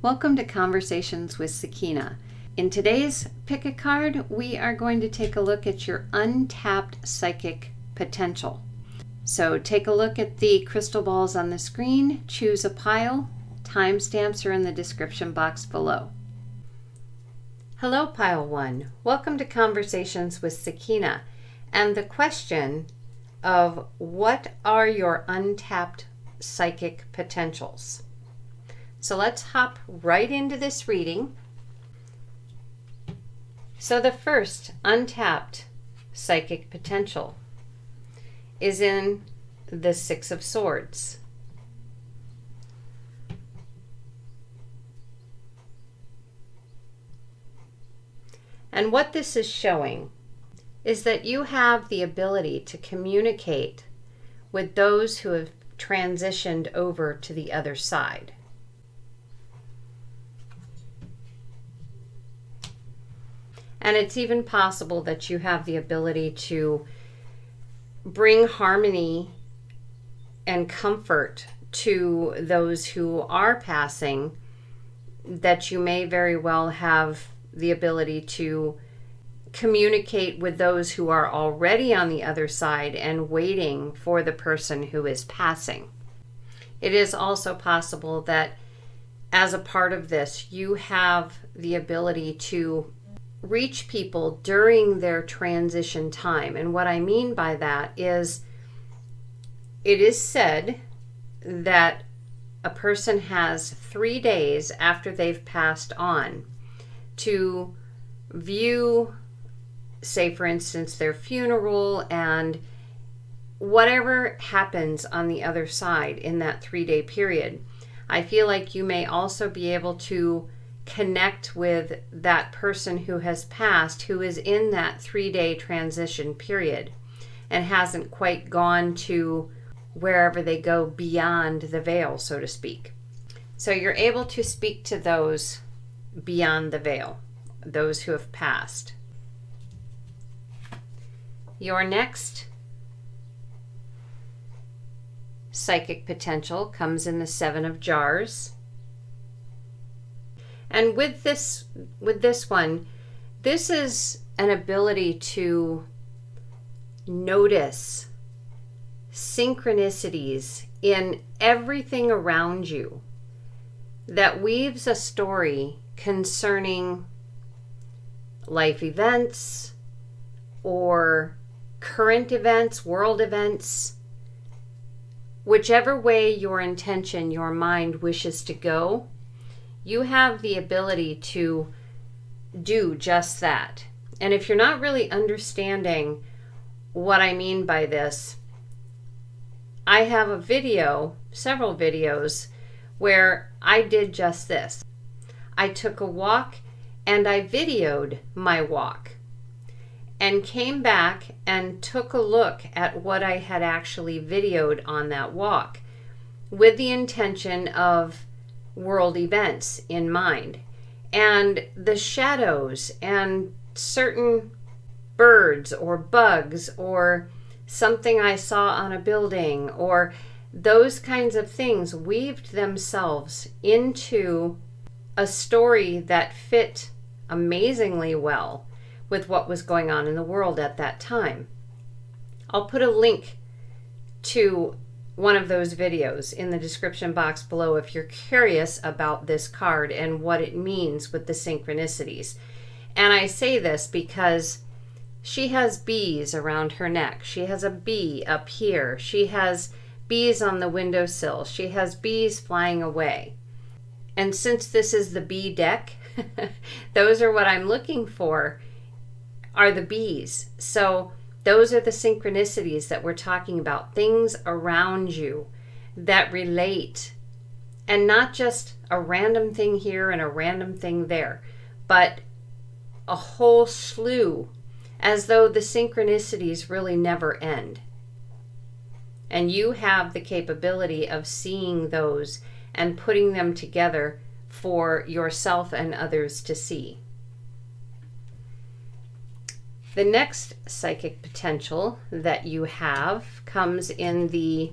Welcome to Conversations with Sakina. In today's Pick a Card, we are going to take a look at your untapped psychic potential. So take a look at the crystal balls on the screen, choose a pile. Timestamps are in the description box below. Hello, Pile 1. Welcome to Conversations with Sakina. And the question of what are your untapped psychic potentials? So let's hop right into this reading. So the first untapped psychic potential is in the Six of Swords. And what this is showing is that you have the ability to communicate with those who have transitioned over to the other side. And it's even possible that you have the ability to bring harmony and comfort to those who are passing, that you may very well have the ability to communicate with those who are already on the other side and waiting for the person who is passing. It is also possible that as a part of this, you have the ability to reach people during their transition time. And what I mean by that is, it is said that a person has 3 days after they've passed on to view, say for instance, their funeral and whatever happens on the other side in that 3-day period. I feel like you may also be able to connect with that person who has passed, who is in that 3-day transition period and hasn't quite gone to wherever they go beyond the veil, so to speak. So you're able to speak to those beyond the veil, those who have passed. Your next psychic potential comes in the Seven of Jars. And with this one, this is an ability to notice synchronicities in everything around you that weaves a story concerning life events or current events, world events, whichever way your intention, your mind wishes to go. You have the ability to do just that. And if you're not really understanding what I mean by this, I have a video, several videos, where I did just this. I took a walk and I videoed my walk and came back and took a look at what I had actually videoed on that walk with the intention of world events in mind, and the shadows and certain birds or bugs or something I saw on a building or those kinds of things weaved themselves into a story that fit amazingly well with what was going on in the world at that time. I'll put a link to one of those videos in the description box below if you're curious about this card and what it means with the synchronicities. And I say this because she has bees around her neck. She has a bee up here. She has bees on the windowsill. She has bees flying away. And since this is the bee deck, those are what I'm looking for, are the bees. So those are the synchronicities that we're talking about, things around you that relate, and not just a random thing here and a random thing there, but a whole slew, as though the synchronicities really never end. And you have the capability of seeing those and putting them together for yourself and others to see. The next psychic potential that you have comes in the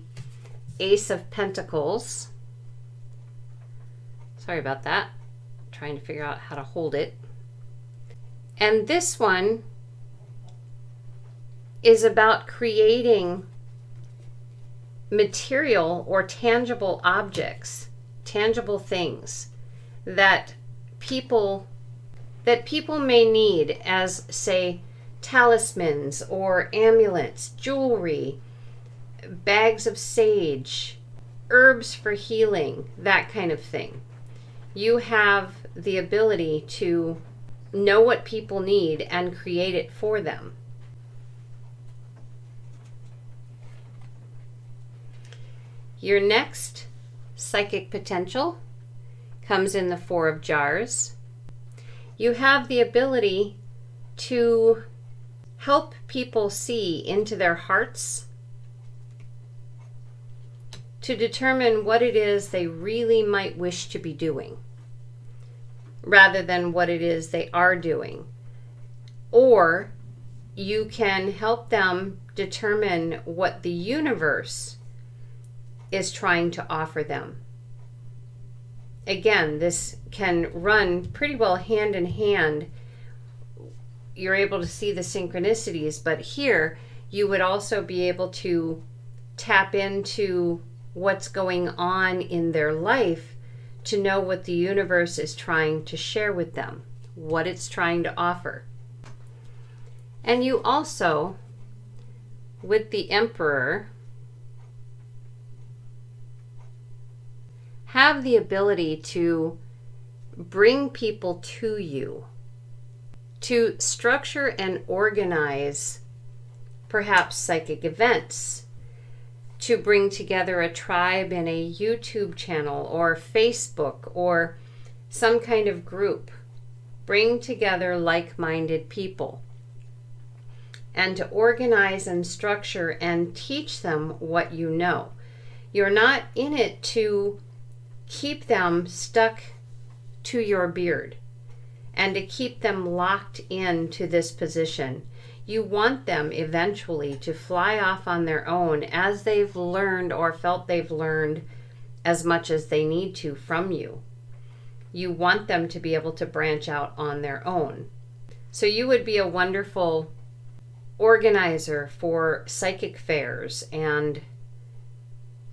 Ace of Pentacles. Sorry about that. Trying to figure out how to hold it. And this one is about creating material or tangible objects, tangible things that people may need as, say, talismans or amulets, jewelry, bags of sage, herbs for healing, that kind of thing. You have the ability to know what people need and create it for them. Your next psychic potential comes in the Four of Jars. You have the ability to help people see into their hearts, to determine what it is they really might wish to be doing, rather than what it is they are doing. Or you can help them determine what the universe is trying to offer them. Again, this can run pretty well hand in hand. You're able to see the synchronicities, but here you would also be able to tap into what's going on in their life to know what the universe is trying to share with them, what it's trying to offer. And you also, with the Emperor, have the ability to bring people to you, to structure and organize perhaps psychic events, to bring together a tribe in a YouTube channel or Facebook or some kind of group. Bring together like-minded people and to organize and structure and teach them what you know. You're not in it to keep them stuck to your beard and to keep them locked into this position. You want them eventually to fly off on their own as they've learned or felt they've learned as much as they need to from you. You want them to be able to branch out on their own. So you would be a wonderful organizer for psychic fairs and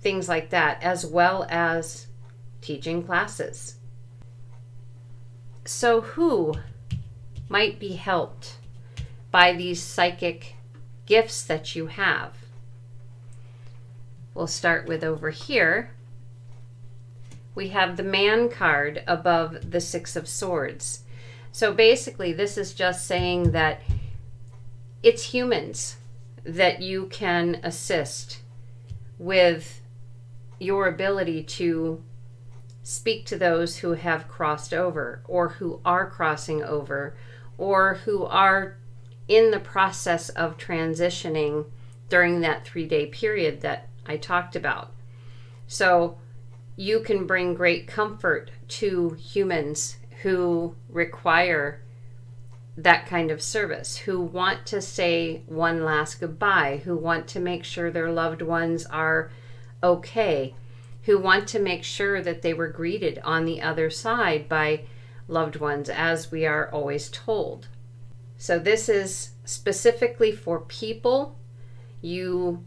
things like that, as well as teaching classes. So who might be helped by these psychic gifts that you have? We'll start with over here. We have the Man card above the Six of Swords. So basically this is just saying that it's humans that you can assist with your ability to speak to those who have crossed over or who are crossing over or who are in the process of transitioning during that 3-day period that I talked about. So you can bring great comfort to humans who require that kind of service, who want to say one last goodbye, who want to make sure their loved ones are okay, who want to make sure that they were greeted on the other side by loved ones, as we are always told. So this is specifically for people. You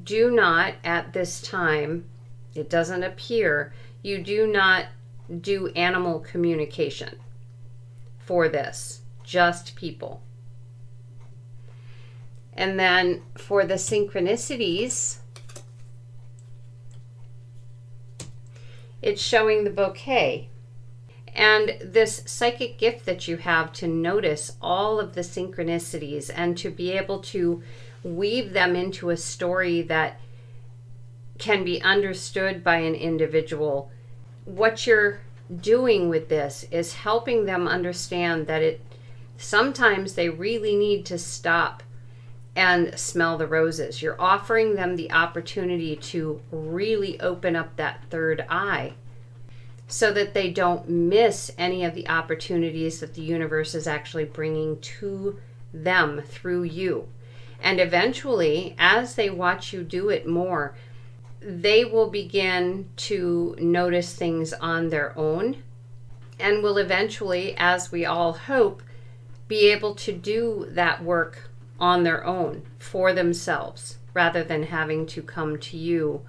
do not, at this time, it doesn't appear, you do not do animal communication for this, just people. And then for the synchronicities, it's showing the bouquet. And this psychic gift that you have to notice all of the synchronicities and to be able to weave them into a story that can be understood by an individual. What you're doing with this is helping them understand that sometimes they really need to stop and smell the roses. You're offering them the opportunity to really open up that third eye so that they don't miss any of the opportunities that the universe is actually bringing to them through you. And eventually, as they watch you do it more, they will begin to notice things on their own and will eventually, as we all hope, be able to do that work on their own for themselves rather than having to come to you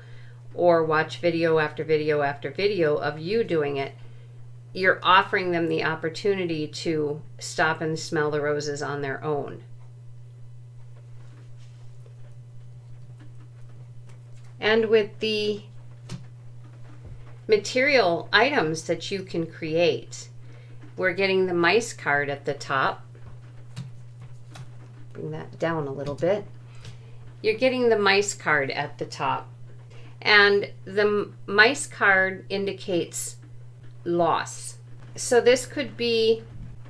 or watch video after video after video of you doing it. You're offering them the opportunity to stop and smell the roses on their own. And with the material items that you can create, we're getting the mice card at the top. Bring that down a little bit. You're getting the mice card at the top. And the mice card indicates loss. So this could be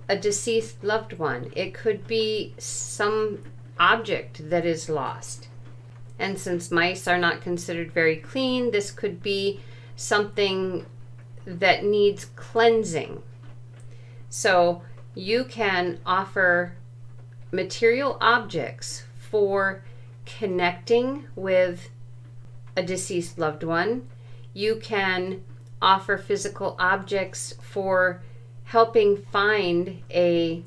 a deceased loved one. It could be some object that is lost. And since mice are not considered very clean, this could be something that needs cleansing. So you can offer material objects for connecting with a deceased loved one. You can offer physical objects for helping find a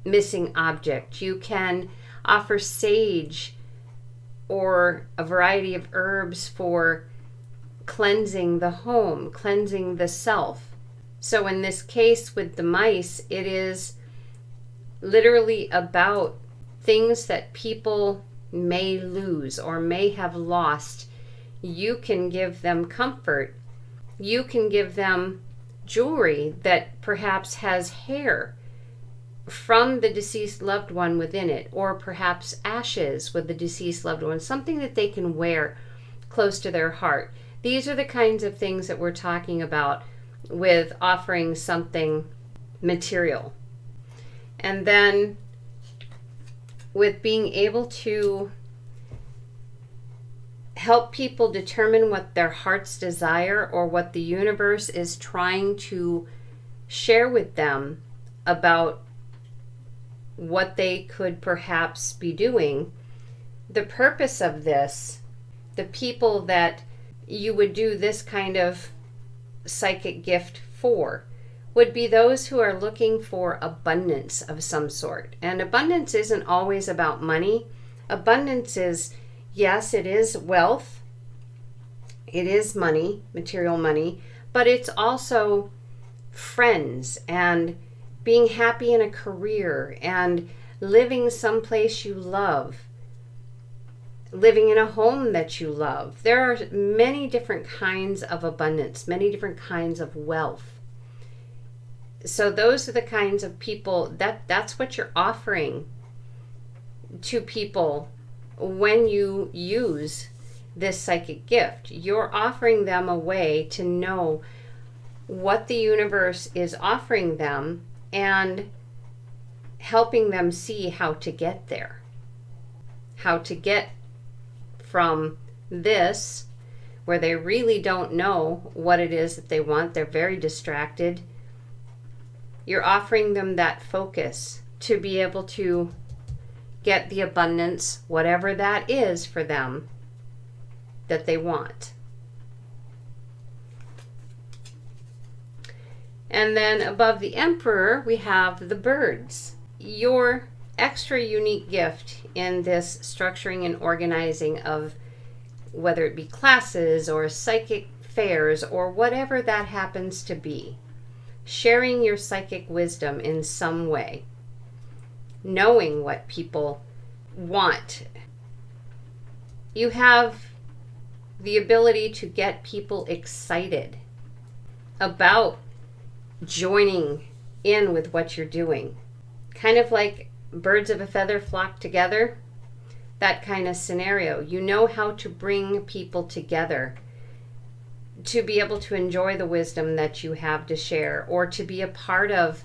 missing object. You can offer sage or a variety of herbs for cleansing the home, cleansing the self. So in this case with the mice, it is literally about things that people may lose or may have lost. You can give them comfort. You can give them jewelry that perhaps has hair from the deceased loved one within it, or perhaps ashes with the deceased loved one, something that they can wear close to their heart. These are the kinds of things that we're talking about with offering something material. And then with being able to help people determine what their heart's desire or what the universe is trying to share with them about what they could perhaps be doing. The purpose of this, the people that you would do this kind of psychic gift for, would be those who are looking for abundance of some sort. And abundance isn't always about money. Abundance is, yes, it is wealth. It is money, material money, but it's also friends and being happy in a career and living someplace you love, living in a home that you love. There are many different kinds of abundance, many different kinds of wealth. So those are the kinds of people that's what you're offering to people when you use this psychic gift. You're offering them a way to know what the universe is offering them and helping them see how to get there. How to get from this, where they really don't know what it is that they want, they're very distracted. You're offering them that focus to be able to get the abundance, whatever that is for them, that they want. And then above the Emperor, we have the birds. Your extra unique gift in this structuring and organizing of whether it be classes or psychic fairs or whatever that happens to be. Sharing your psychic wisdom in some way. Knowing what people want. You have the ability to get people excited about joining in with what you're doing. Kind of like birds of a feather flock together. That kind of scenario. You know how to bring people together to be able to enjoy the wisdom that you have to share, or to be a part of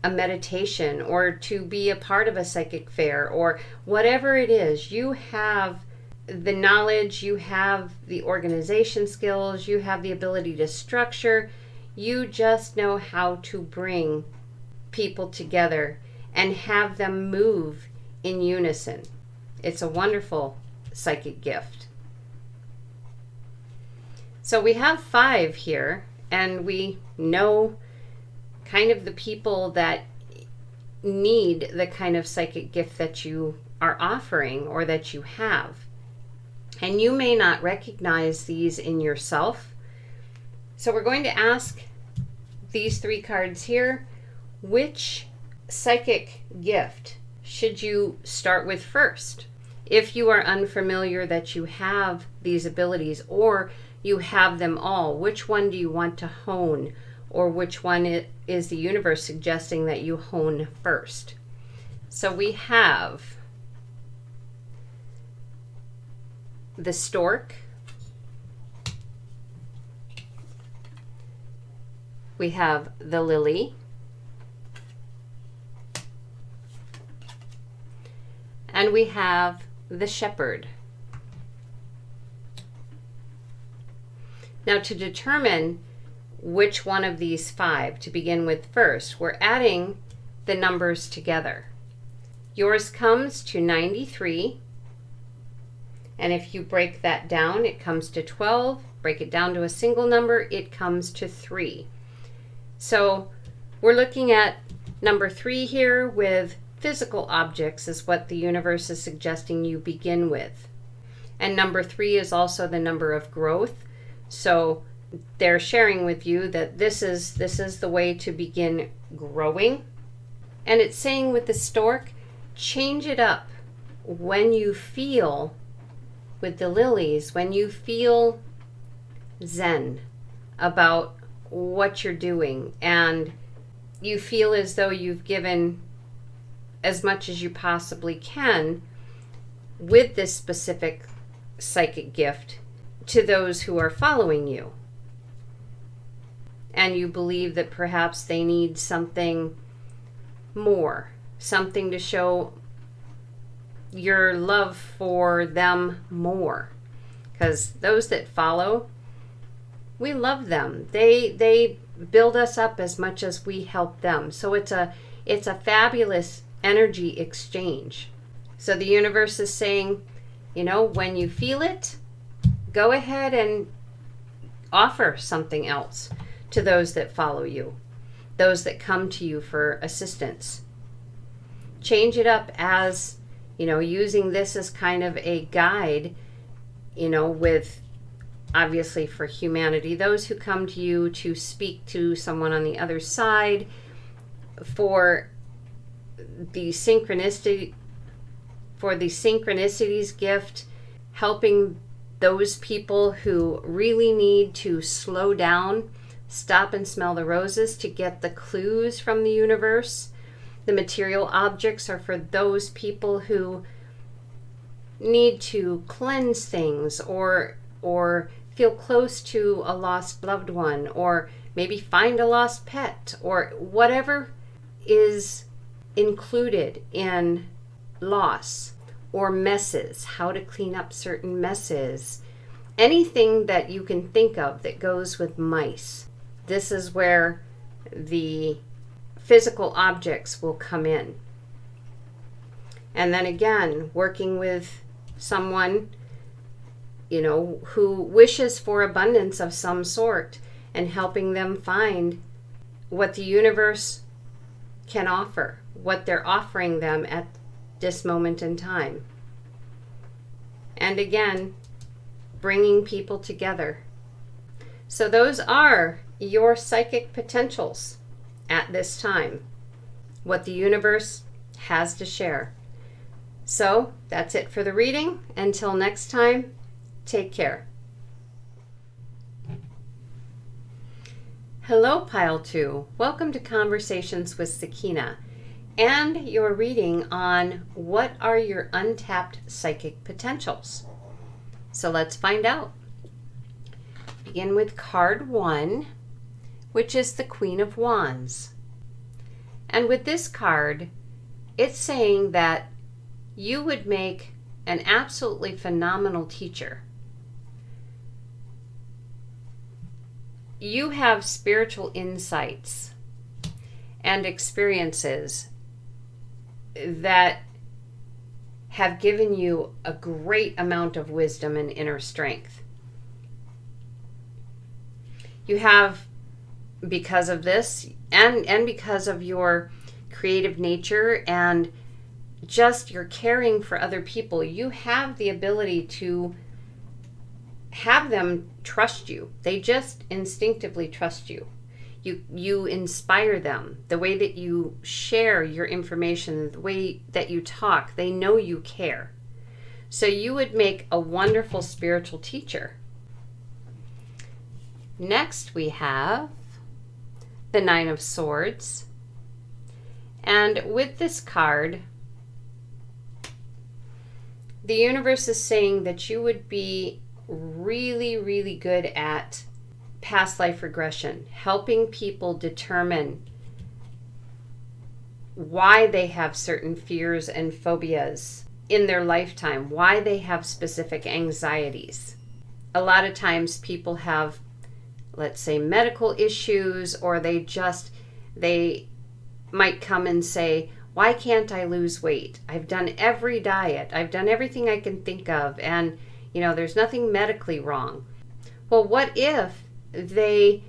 a meditation, or to be a part of a psychic fair, or whatever it is. You have the knowledge, you have the organization skills, you have the ability to structure. You just know how to bring people together and have them move in unison. It's a wonderful psychic gift. So we have 5 here, and we know kind of the people that need the kind of psychic gift that you are offering or that you have. And you may not recognize these in yourself. So we're going to ask these 3 cards here, which psychic gift should you start with first? If you are unfamiliar that you have these abilities or you have them all, which one do you want to hone? Or which one is the universe suggesting that you hone first? So we have the stork, we have the lily, and we have the shepherd. Now, to determine which one of these 5 to begin with first, we're adding the numbers together. Yours comes to 93, and if you break that down, it comes to 12. Break it down to a single number, it comes to 3. So we're looking at number 3 here with physical objects is what the universe is suggesting you begin with. And number 3 is also the number of growth. So they're sharing with you that this is the way to begin growing. And it's saying with the stork, change it up when you feel, with the lilies, when you feel zen about what you're doing and you feel as though you've given as much as you possibly can with this specific psychic gift to those who are following you. And you believe that perhaps they need something more, something to show your love for them more. Because those that follow, we love them. They build us up as much as we help them. So it's a fabulous energy exchange. So the universe is saying, when you feel it, go ahead and offer something else to those that follow you, those that come to you for assistance. Change it up as, using this as kind of a guide, with obviously for humanity, those who come to you to speak to someone on the other side, for the synchronicities gift, helping those people who really need to slow down, stop and smell the roses to get the clues from the universe. The material objects are for those people who need to cleanse things or feel close to a lost loved one, or maybe find a lost pet, or whatever is included in loss, or messes, how to clean up certain messes, anything that you can think of that goes with mice. This is where the physical objects will come in. And then again, working with someone, who wishes for abundance of some sort, and helping them find what the universe can offer, what they're offering them at this moment in time. And again, bringing people together. So those are your psychic potentials at this time, what the universe has to share. So that's it for the reading. Until next time, take care. Hello, Pile 2. Welcome to Conversations with Sakina and your reading on what are your untapped psychic potentials. So let's find out. Begin with card 1, which is the Queen of Wands. And with this card, it's saying that you would make an absolutely phenomenal teacher. You have spiritual insights and experiences that have given you a great amount of wisdom and inner strength. You have, because of this and because of your creative nature and just your caring for other people, you have the ability to have them trust you. They just instinctively trust you. You inspire them. The way that you share your information, the way that you talk, they know you care. So you would make a wonderful spiritual teacher. Next we have the Nine of Swords. And with this card, the universe is saying that you would be really, really good at past life regression, helping people determine why they have certain fears and phobias in their lifetime, why they have specific anxieties. A lot of times people have, let's say, medical issues, or they might come and say, why can't I lose weight? I've done every diet. I've done everything I can think of, and there's nothing medically wrong. Well, what if they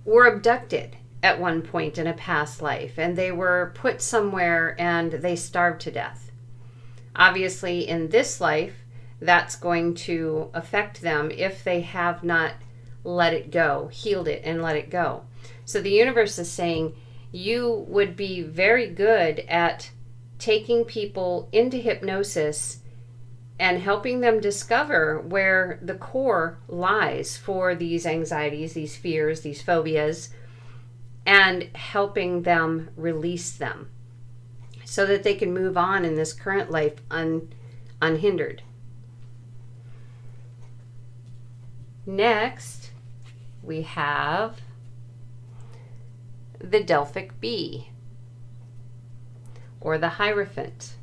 were abducted at one point in a past life and they were put somewhere and they starved to death? Obviously, in this life, that's going to affect them if they have not let it go, healed it and let it go. So the universe is saying you would be very good at taking people into hypnosis and helping them discover where the core lies for these anxieties, these fears, these phobias, and helping them release them so that they can move on in this current life unhindered. Next, we have the Delphic Bee, or the Hierophant.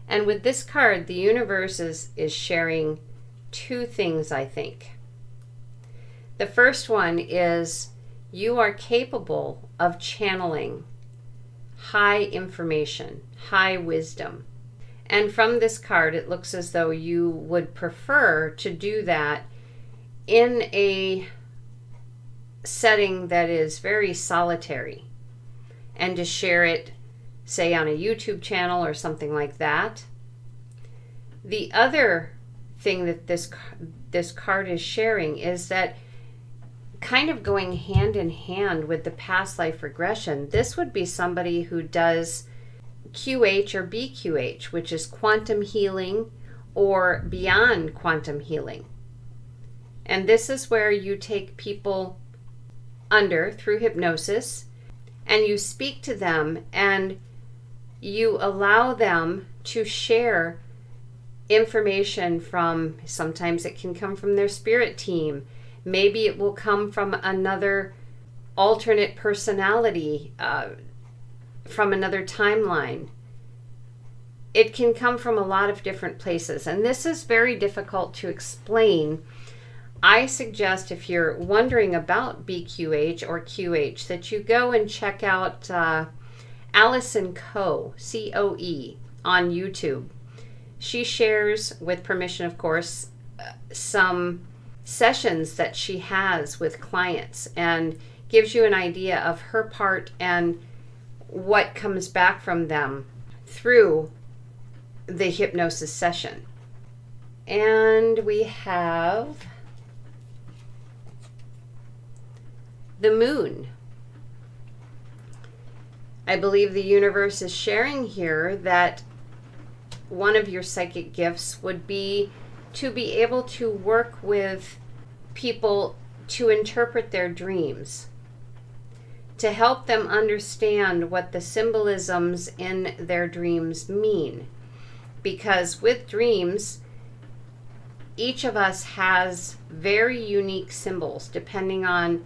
And with this card, the universe is sharing two things, I think. The first one is you are capable of channeling high information, high wisdom. And from this card, it looks as though you would prefer to do that in a setting that is very solitary, and to share it, say, on a YouTube channel or something like that. The other thing that this card is sharing is that, kind of going hand in hand with the past life regression, this would be somebody who does QH or BQH, which is quantum healing or beyond quantum healing. And this is where you take people through hypnosis, and you speak to them and you allow them to share information from, sometimes it can come from their spirit team. Maybe it will come from another alternate personality, from another timeline. It can come from a lot of different places, and this is very difficult to explain. I suggest, if you're wondering about BQH or QH, that you go and check out Allison Coe, C-O-E, on YouTube. She shares, with permission of course, some sessions that she has with clients and gives you an idea of her part and what comes back from them through the hypnosis session. And we have the Moon. I believe the universe is sharing here that one of your psychic gifts would be to be able to work with people to interpret their dreams, to help them understand what the symbolisms in their dreams mean. Because with dreams, each of us has very unique symbols depending on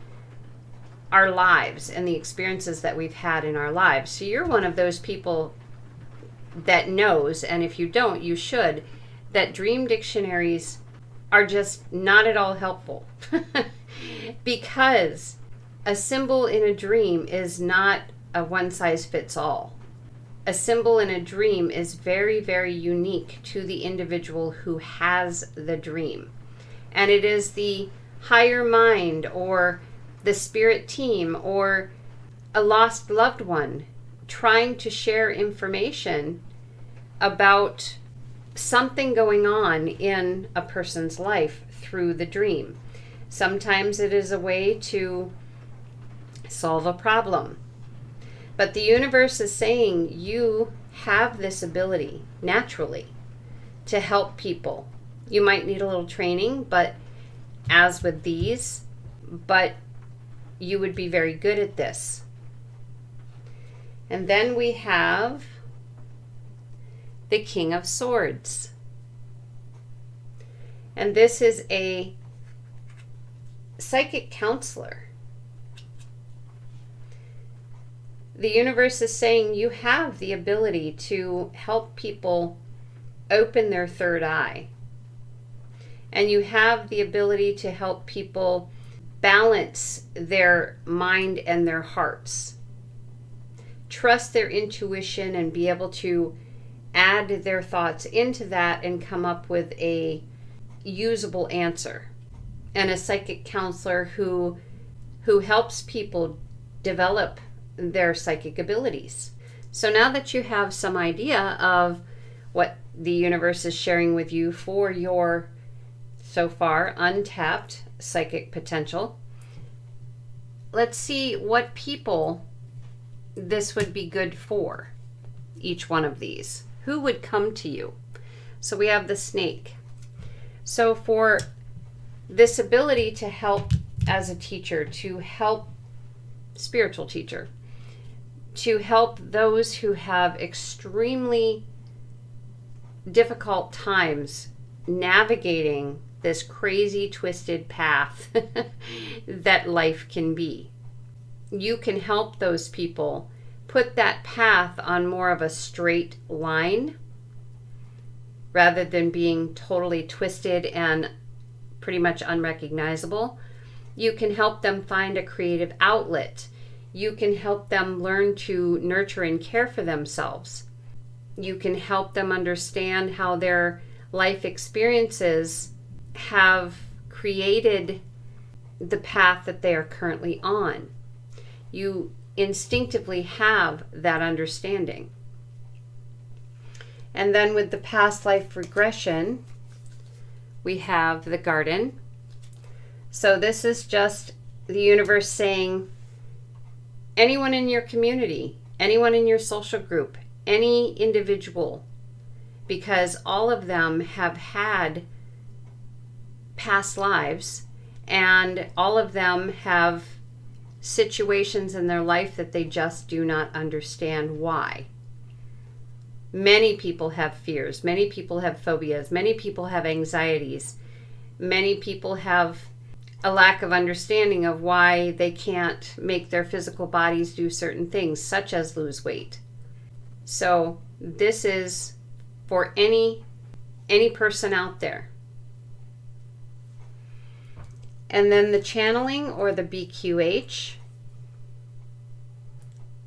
our lives and the experiences that we've had in our lives. So you're one of those people that knows, and if you don't, you should, that dream dictionaries are just not at all helpful. Because a symbol in a dream is not a one-size-fits-all. A symbol in a dream is very, very unique to the individual who has the dream. And it is the higher mind or the spirit team or a lost loved one trying to share information about something going on in a person's life through the dream. Sometimes it is a way to solve a problem. But the universe is saying you have this ability naturally to help people. You might need a little training, but as with these, but you would be very good at this. And then we have the King of Swords. And this is a psychic counselor. The universe is saying you have the ability to help people open their third eye. And you have the ability to help people balance their mind and their hearts. Trust their intuition and be able to add their thoughts into that and come up with a usable answer. And a psychic counselor who helps people develop their psychic abilities. So now that you have some idea of what the universe is sharing with you for your, so far, untapped psychic potential, let's see what people this would be good for, each one of these. Who would come to you? So we have the Snake. So for this ability to help as a teacher, to help, spiritual teacher, to help those who have extremely difficult times navigating this crazy twisted path that life can be. You can help those people put that path on more of a straight line rather than being totally twisted and pretty much unrecognizable. You can help them find a creative outlet. You can help them learn to nurture and care for themselves. You can help them understand how their life experiences have created the path that they are currently on. You instinctively have that understanding. And then with the past life regression, we have the Garden. So this is just the universe saying, anyone in your community, anyone in your social group, any individual, because all of them have had past lives and all of them have situations in their life that they just do not understand why. Many people have fears, many people have phobias, many people have anxieties, many people have a lack of understanding of why they can't make their physical bodies do certain things, such as lose weight. So this is for any person out there. And then the channeling or the BQH,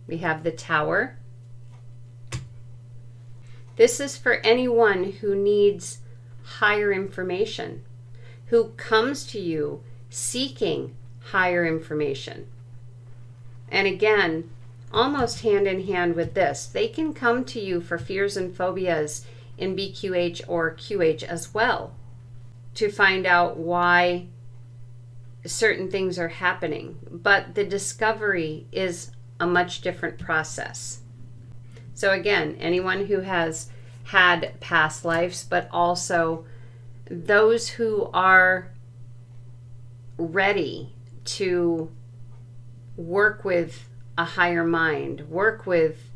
we have the Tower. This is for anyone who needs higher information, who comes to you seeking higher information. And again, almost hand in hand with this, they can come to you for fears and phobias in BQH or QH as well, to find out why certain things are happening. But the discovery is a much different process. So again, anyone who has had past lives, but also those who are ready to work with a higher mind, work with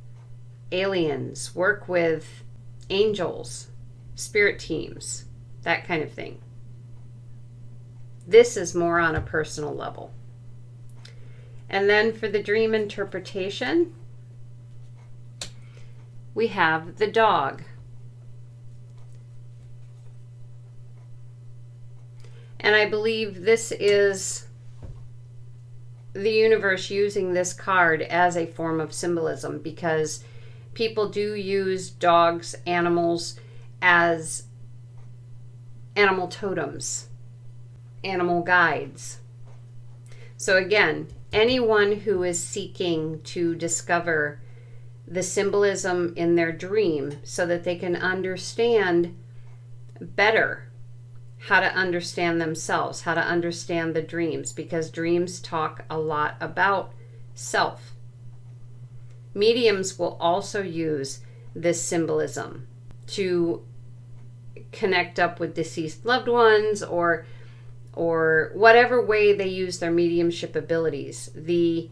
aliens, work with angels, spirit teams, that kind of thing. This is more on a personal level. And then for the dream interpretation, we have the Dog. And I believe this is the universe using this card as a form of symbolism, because people do use dogs, animals, as animal totems. animal guides. So again, anyone who is seeking to discover the symbolism in their dream so that they can understand better how to understand themselves, how to understand the dreams, because dreams talk a lot about self. Mediums will also use this symbolism to connect up with deceased loved ones or whatever way they use their mediumship abilities. The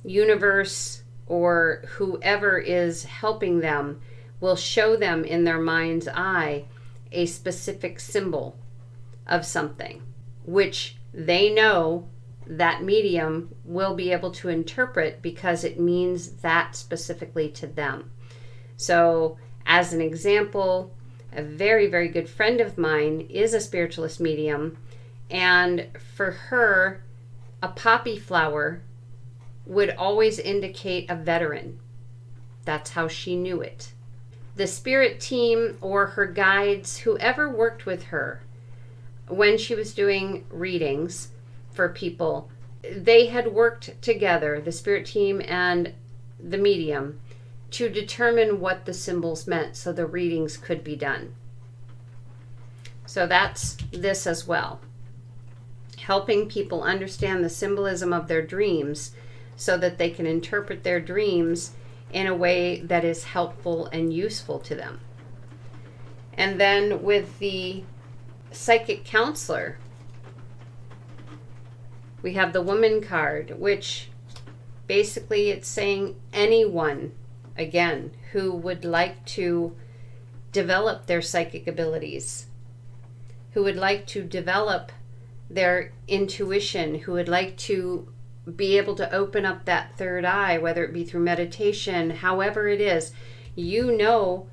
universe or whoever is helping them will show them in their mind's eye a specific symbol of something, which they know that medium will be able to interpret because it means that specifically to them. So, as an example, a very, very good friend of mine is a spiritualist medium, and for her, a poppy flower would always indicate a veteran. That's how she knew it. The spirit team or her guides, whoever worked with her when she was doing readings for people, they had worked together, the spirit team and the medium, to determine what the symbols meant so the readings could be done. So that's this as well. Helping people understand the symbolism of their dreams so that they can interpret their dreams in a way that is helpful and useful to them. And then with the psychic counselor, we have the woman card, which basically it's saying anyone, again, who would like to develop their psychic abilities, who would like to develop their intuition, who would like to be able to open up that third eye, whether it be through meditation, however it is. You know,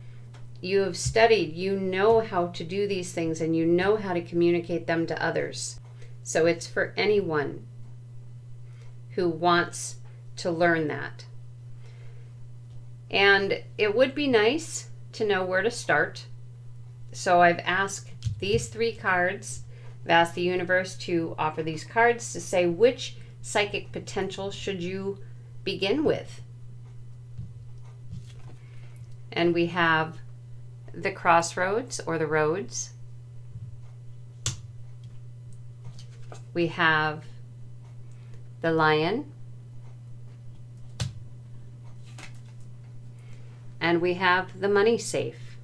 you have studied, you know how to do these things, and you know how to communicate them to others. So it's for anyone who wants to learn that. And it would be nice to know where to start. So I've asked these 3 cards. I've asked the universe to offer these cards to say which psychic potential should you begin with. And we have the crossroads or the roads. We have the lion. And we have the money safe.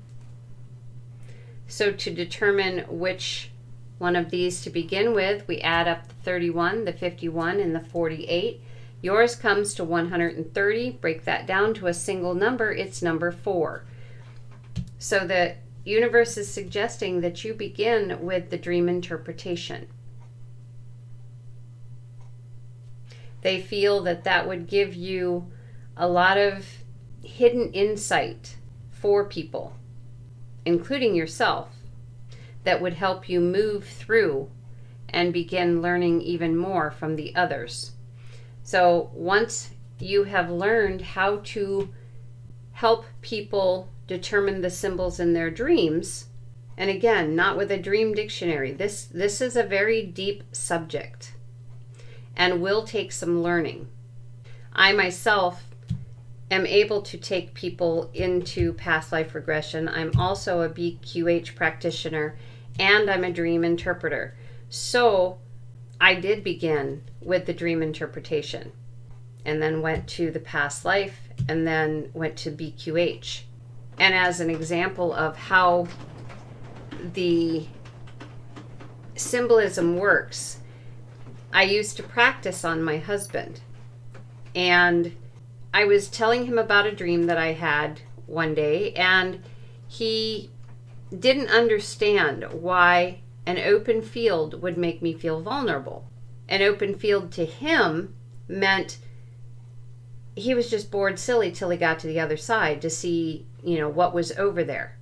So to determine which one of these to begin with, we add up the 31, the 51, and the 48. Yours comes to 130. Break that down to a single number. It's number 4. So the universe is suggesting that you begin with the dream interpretation. They feel that that would give you a lot of hidden insight for people, including yourself, that would help you move through and begin learning even more from the others. So once you have learned how to help people determine the symbols in their dreams, and again, not with a dream dictionary, this is a very deep subject and will take some learning. I myself am able to take people into past life regression. I'm also a BQH practitioner, and I'm a dream interpreter. So I did begin with the dream interpretation and then went to the past life and then went to BQH. And as an example of how the symbolism works, I used to practice on my husband, and I was telling him about a dream that I had one day, and he didn't understand why an open field would make me feel vulnerable. An open field to him meant he was just bored silly till he got to the other side to see, what was over there.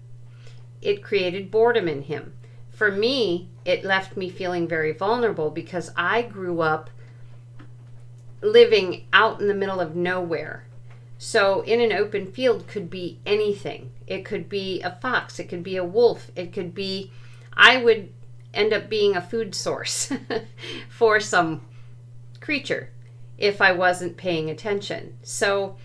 It created boredom in him. For me, it left me feeling very vulnerable because I grew up living out in the middle of nowhere. So in an open field could be anything. It could be a fox, it could be a wolf, it could be, I would end up being a food source for some creature if I wasn't paying attention. So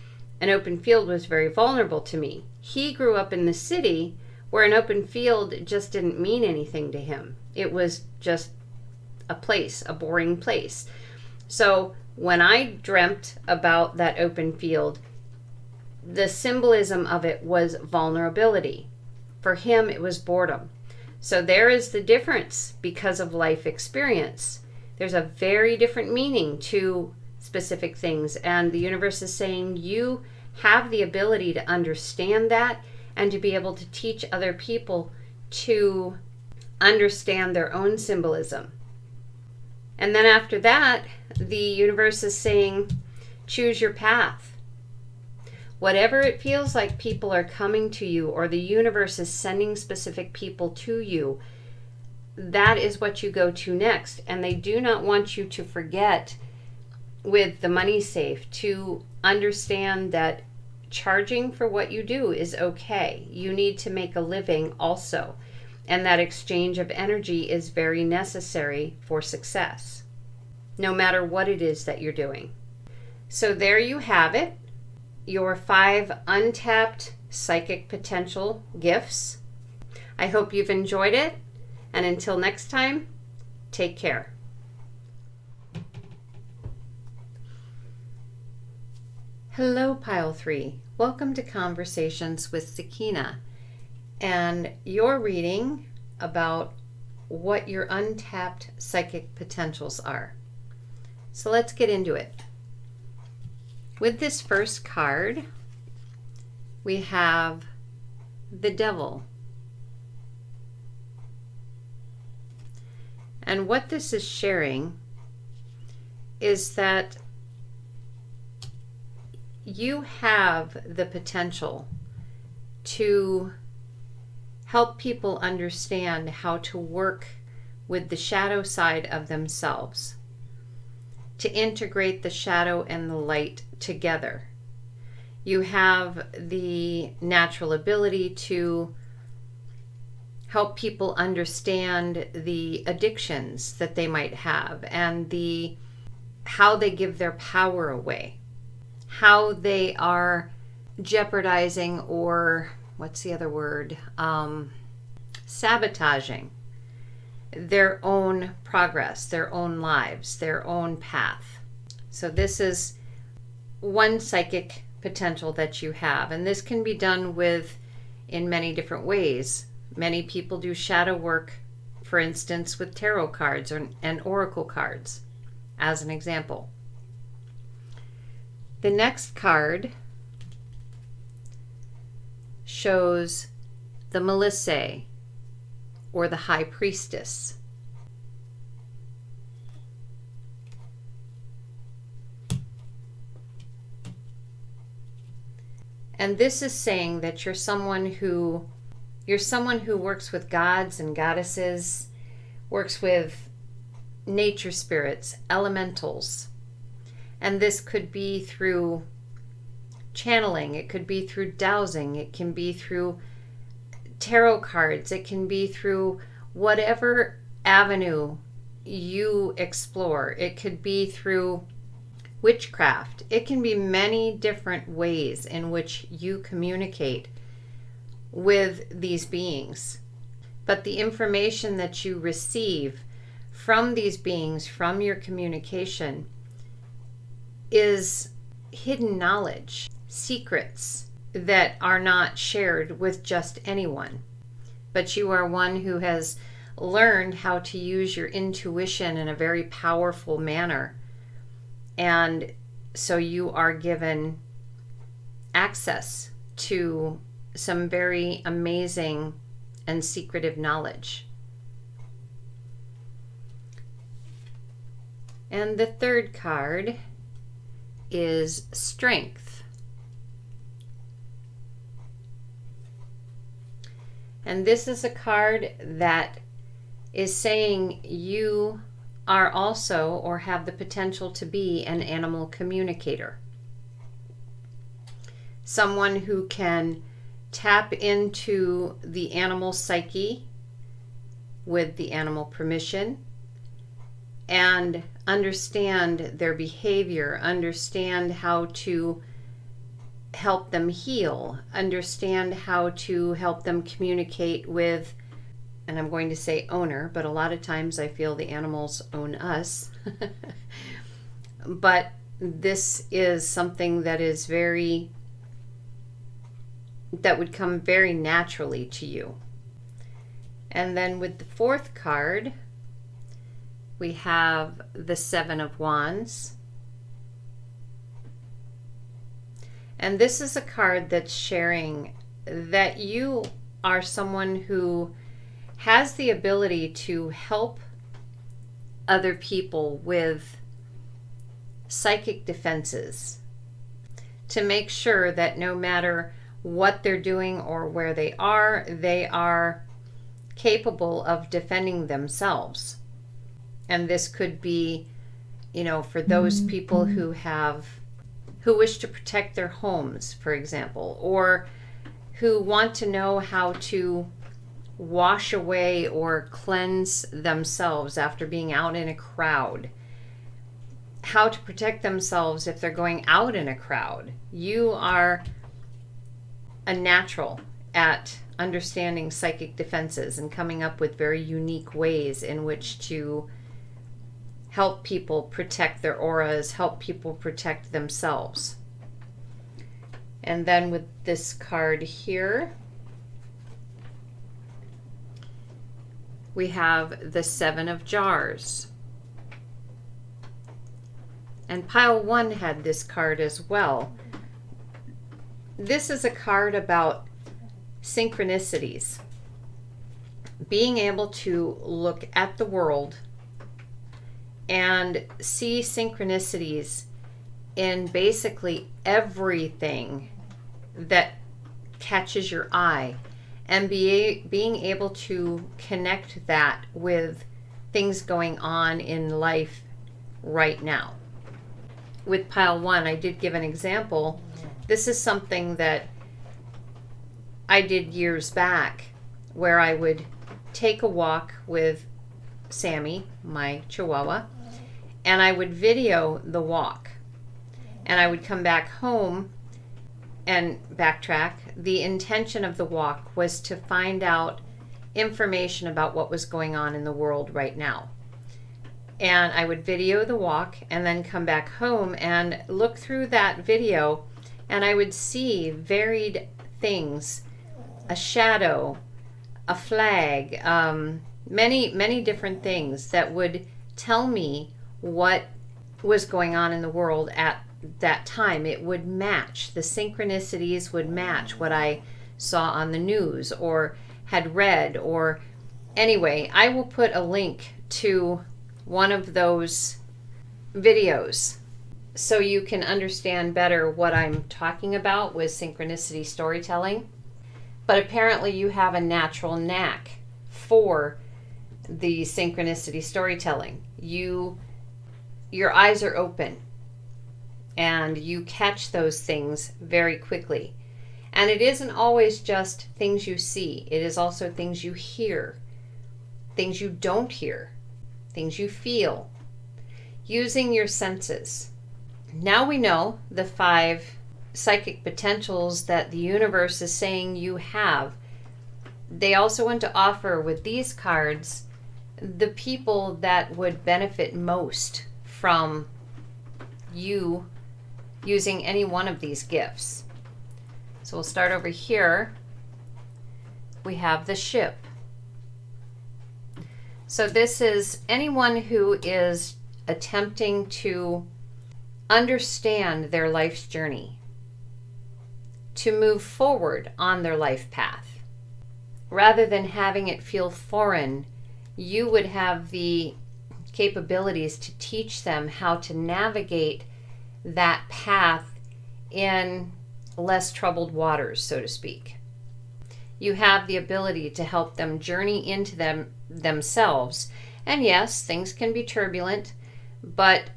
an open field was very vulnerable to me. He grew up in the city where an open field just didn't mean anything to him. It was just a place, a boring place. So when I dreamt about that open field, the symbolism of it was vulnerability. For him, it was boredom. So there is the difference because of life experience. There's a very different meaning to specific things, and the universe is saying you have the ability to understand that and to be able to teach other people to understand their own symbolism. And then after that, the universe is saying, choose your path. Whatever it feels like people are coming to you, or the universe is sending specific people to you, that is what you go to next. And they do not want you to forget, with the money safe, to understand that charging for what you do is okay. You need to make a living also. And that exchange of energy is very necessary for success, no matter what it is that you're doing. So there you have it, your 5 untapped psychic potential gifts. I hope you've enjoyed it. And until next time, take care. Hello, Pile 3. Welcome to Conversations with Sakina. And your reading about what your untapped psychic potentials are. So let's get into it. With this first card, we have the Devil. And what this is sharing is that you have the potential to help people understand how to work with the shadow side of themselves, to integrate the shadow and the light together. You have the natural ability to help people understand the addictions that they might have, and how they give their power away, how they are jeopardizing, or what's the other word? Sabotaging their own progress, their own lives, their own path. So this is one psychic potential that you have, and this can be done in many different ways. Many people do shadow work, for instance, with tarot cards and oracle cards, as an example. The next card shows the Melissa, or the High Priestess. And this is saying that you're someone who works with gods and goddesses, works with nature spirits, elementals. And this could be through channeling, it could be through dowsing, it can be through tarot cards, it can be through whatever avenue you explore. It could be through witchcraft. It can be many different ways in which you communicate with these beings. But the information that you receive from these beings, from your communication, is hidden knowledge, secrets that are not shared with just anyone. But you are one who has learned how to use your intuition in a very powerful manner. And so you are given access to some very amazing and secretive knowledge. And the third card is Strength. And this is a card that is saying you are also, or have the potential to be, an animal communicator. Someone who can tap into the animal psyche with the animal permission and understand their behavior, understand how to help them heal, understand how to help them communicate with, and I'm going to say owner, but a lot of times I feel the animals own us. But this is something that would come very naturally to you. And then with the fourth card, we have the Seven of Wands. And this is a card that's sharing that you are someone who has the ability to help other people with psychic defenses, to make sure that no matter what they're doing or where they are capable of defending themselves. And this could be, for those people who wish to protect their homes, for example, or who want to know how to wash away or cleanse themselves after being out in a crowd, how to protect themselves if they're going out in a crowd. You are a natural at understanding psychic defenses and coming up with very unique ways in which to help people protect their auras, help people protect themselves. And then with this card here, we have the Seven of Jars. And pile 1 had this card as well. This is a card about synchronicities. Being able to look at the world and see synchronicities in basically everything that catches your eye, and being able to connect that with things going on in life right now. With pile 1, I did give an example. This is something that I did years back, where I would take a walk with Sammy, my Chihuahua, and I would video the walk. And I would come back home and backtrack. The intention of the walk was to find out information about what was going on in the world right now. And I would video the walk and then come back home and look through that video, and I would see varied things, a shadow, a flag, many different things that would tell me what was going on in the world at that time. It would match, the synchronicities would match what I saw on the news or had read. Or anyway, I will put a link to one of those videos so you can understand better what I'm talking about with synchronicity storytelling. But apparently you have a natural knack for the synchronicity storytelling. Your eyes are open and you catch those things very quickly. And it isn't always just things you see. It is also things you hear, things you don't hear, things you feel, using your senses. Now we know the 5 psychic potentials that the universe is saying you have. They also want to offer with these cards the people that would benefit most from you using any one of these gifts. So we'll start over here. We have the Ship. So this is anyone who is attempting to understand their life's journey, to move forward on their life path. Rather than having it feel foreign, you would have the capabilities to teach them how to navigate that path in less troubled waters, so to speak. You have the ability to help them journey into themselves. And yes, things can be turbulent, but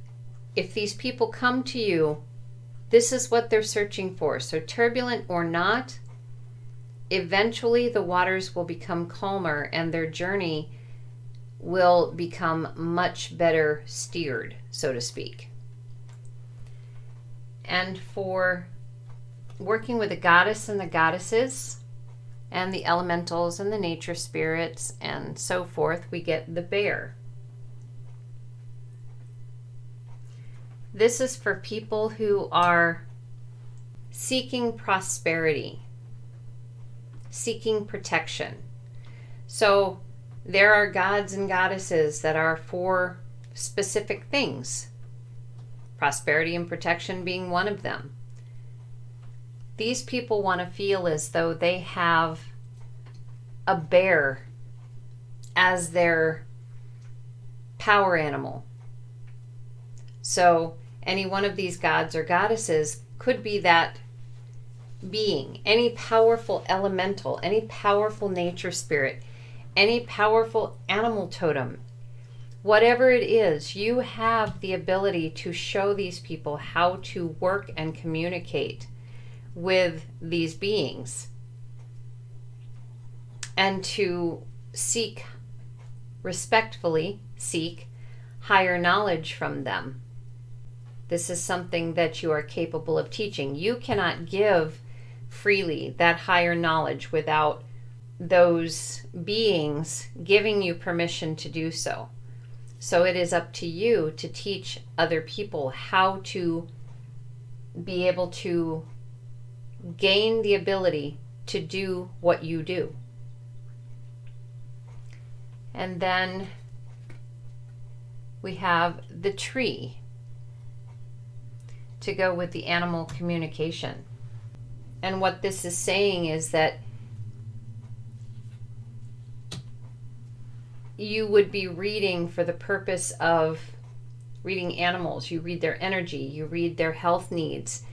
if these people come to you, this is what they're searching for. So turbulent or not, eventually the waters will become calmer and their journey will become much better steered, so to speak. And for working with the goddess and the goddesses and the elementals and the nature spirits and so forth, we get the bear. This is for people who are seeking prosperity, seeking protection. So there are gods and goddesses that are for specific things, prosperity and protection being one of them. These people want to feel as though they have a bear as their power animal. So any one of these gods or goddesses could be that being, any powerful elemental, any powerful nature spirit, any powerful animal totem. Whatever it is, you have the ability to show these people how to work and communicate with these beings and to respectfully seek higher knowledge from them. This is something that you are capable of teaching. You cannot give freely that higher knowledge without those beings giving you permission to do so. So it is up to you to teach other people how to be able to gain the ability to do what you do. And then we have the tree to go with the animal communication. And what this is saying is that you would be reading for the purpose of reading animals. You read their energy, you read their health needs.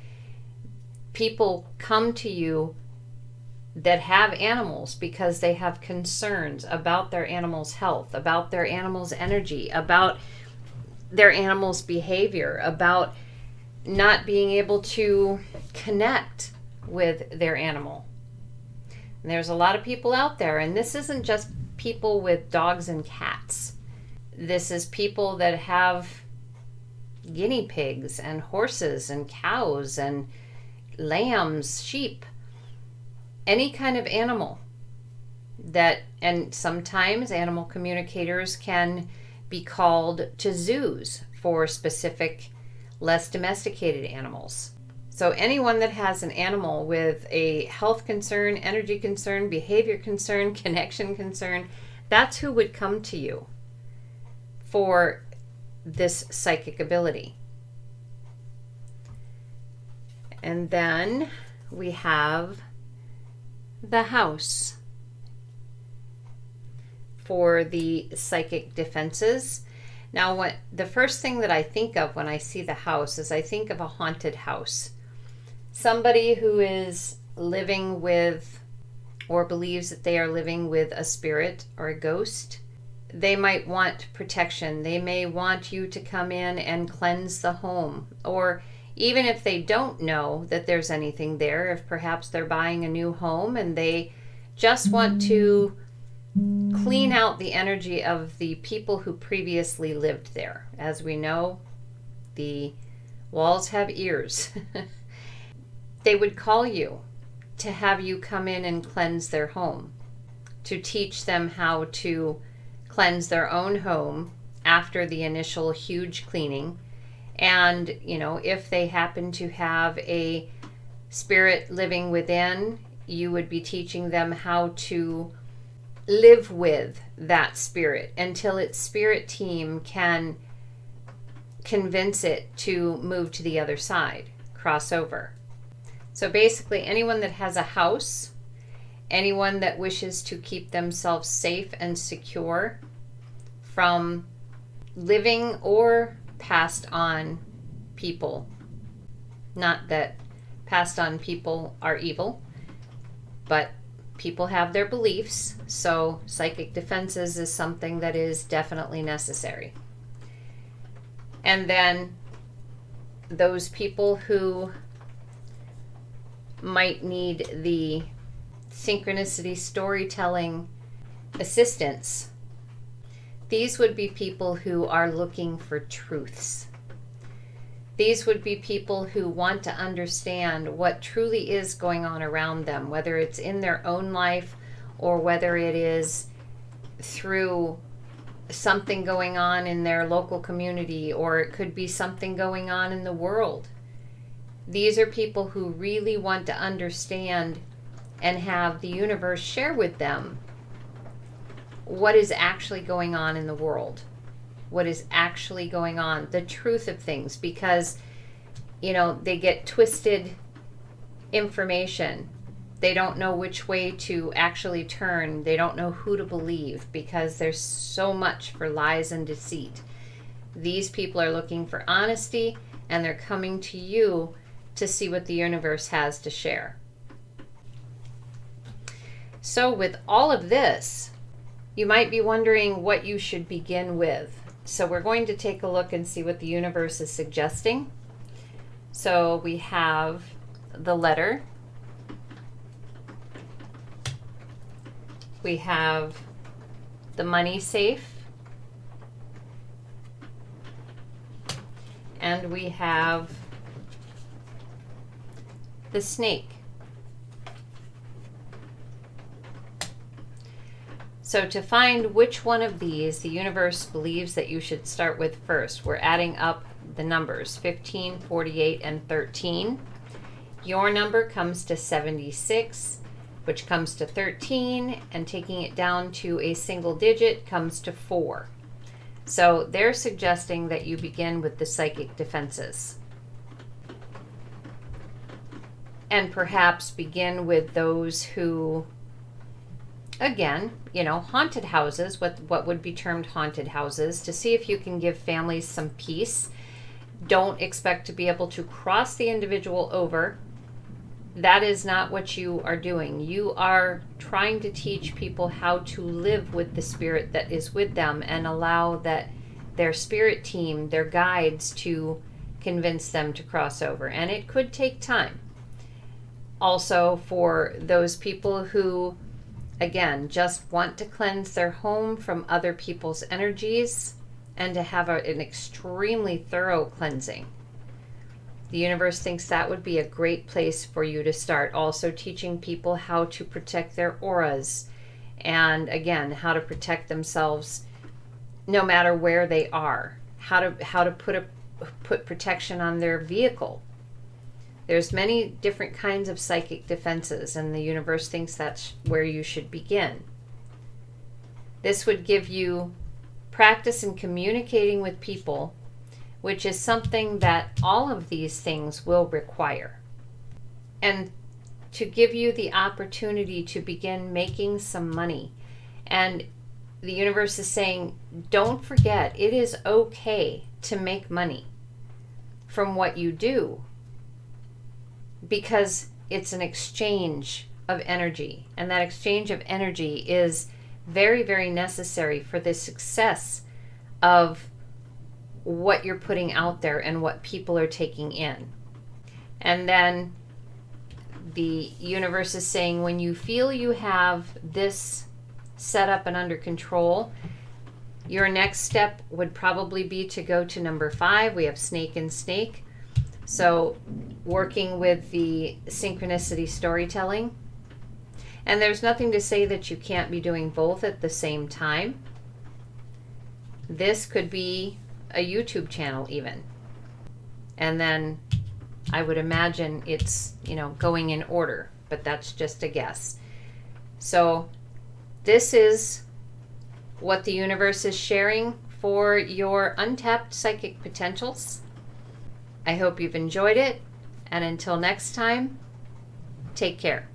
People come to you that have animals because they have concerns about their animal's health, about their animal's energy, about their animal's behavior, about not being able to connect with their animal. And there's a lot of people out there, and this isn't just people with dogs and cats. This is people that have guinea pigs and horses and cows and lambs, sheep, any kind of animal that, and sometimes animal communicators can be called to zoos for specific, less domesticated animals. So anyone that has an animal with a health concern, energy concern, behavior concern, connection concern, that's who would come to you for this psychic ability. And then we have the house for the psychic defenses. Now, the first thing that I think of when I see the house is I think of a haunted house. Somebody who is living with or believes that they are living with a spirit or a ghost. They might want protection. They may want you to come in and cleanse the home. Or even if they don't know that there's anything there, if perhaps they're buying a new home and they just want to clean out the energy of the people who previously lived there. As we know, the walls have ears. They would call you to have you come in and cleanse their home, to teach them how to cleanse their own home after the initial huge cleaning. And, if they happen to have a spirit living within, you would be teaching them how to live with that spirit until its spirit team can convince it to move to the other side, cross over. So basically, anyone that has a house, anyone that wishes to keep themselves safe and secure from living or passed on people. Not that passed on people are evil, but people have their beliefs, so psychic defenses is something that is definitely necessary. And then those people who might need the synchronicity storytelling assistance. These would be people who are looking for truths. These would be people who want to understand what truly is going on around them, whether it's in their own life or whether it is through something going on in their local community, or it could be something going on in the world. These are people who really want to understand and have the universe share with them what is actually going on in the world, what is actually going on, the truth of things, because, they get twisted information. They don't know which way to actually turn. They don't know who to believe because there's so much for lies and deceit. These people are looking for honesty, and they're coming to you to see what the universe has to share. So with all of this, you might be wondering what you should begin with. So we're going to take a look and see what the universe is suggesting. So we have the letter. We have the money safe. And we have the snake. So to find which one of these the universe believes that you should start with first, we're adding up the numbers 15, 48, and 13. Your number comes to 76, which comes to 13, and taking it down to a single digit comes to 4. So they're suggesting that you begin with the psychic defenses. And perhaps begin with those who, again, haunted houses, what would be termed haunted houses, to see if you can give families some peace. Don't expect to be able to cross the individual over. That is not what you are doing. You are trying to teach people how to live with the spirit that is with them and allow that their spirit team, their guides, to convince them to cross over. And it could take time. Also, for those people who, again, just want to cleanse their home from other people's energies and to have an extremely thorough cleansing. The universe thinks that would be a great place for you to start. Also teaching people how to protect their auras and, again, how to protect themselves no matter where they are. How to put protection on their vehicle. There's many different kinds of psychic defenses, and the universe thinks that's where you should begin. This would give you practice in communicating with people, which is something that all of these things will require. And to give you the opportunity to begin making some money. And the universe is saying, don't forget, it is okay to make money from what you do, because it's an exchange of energy. And that exchange of energy is very, very necessary for the success of what you're putting out there and what people are taking in. And then the universe is saying, when you feel you have this set up and under control, your next step would probably be to go to number 5. We have snake and snake. So working with the synchronicity storytelling. And there's nothing to say that you can't be doing both at the same time. This could be a YouTube channel even. And then I would imagine it's, going in order, but that's just a guess. So this is what the universe is sharing for your untapped psychic potentials. I hope you've enjoyed it, and until next time, take care.